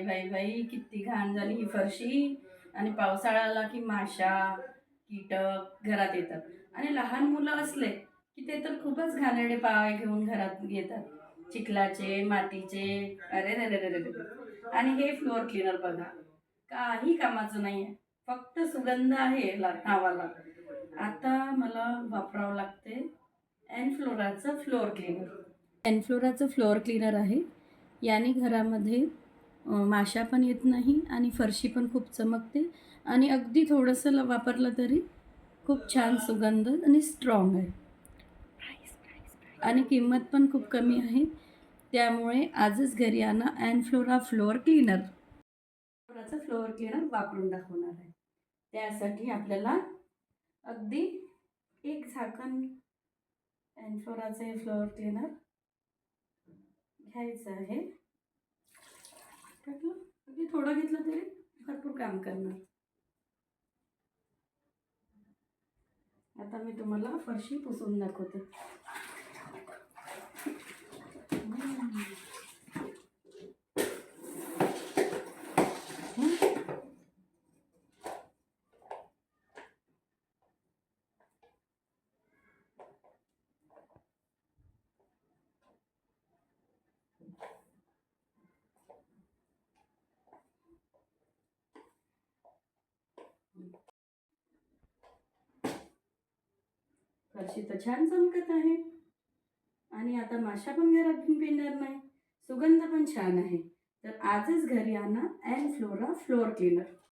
बाई बाई बाई, किती घाण झाली ही फरशी. आणि पावसाळा आला की माशा कीटक घरात येतात. आणि लहान मुलं असले की ते तर खूपच घाणेरडे पाय घेऊन घरात येतात, चिखलाचे मातीचे. अरे रे रे रे रे रे. आणि हे फ्लोअर क्लीनर बघा, काही कामाचं नाही आहे, फक्त सुगंध आहे नावाला. आता मला वापरावं लागते एनफ्लोराचं फ्लोअर क्लीनर. एनफ्लोराचं फ्लोअर क्लीनर आहे. याने घरामध्ये माशा पण येत नाही आणि फरशी पण खूप चमकते. आणि अगदी थोडंसं वापरलं तरी खूप छान सुगंध आणि स्ट्रॉंग आहे. आणि किंमत पण खूप कमी आहे. त्यामुळे आजच घरी आणा एनफ्लोरा फ्लोअर क्लीनर. एनफ्लोराचं फ्लोअर क्लीनर वापरून दाखवणार आहे. त्यासाठी आपल्याला अगदी एक झाकण एनफ्लोराचे फ्लोअर क्लीनर घ्यायचं आहे. टाकलं, अगदी थोडं घेतलं तरी भरपूर काम करणार. आता मी तुम्हाला फरशी पुसून दाखवते. फरशी तर छान चमकत आहे. आणि आता माशा पण घरातून पिणार नाही. सुगंध पण छान आहे. तर आजच घरी आणा एनफ्लोरा फ्लोअर क्लीनर.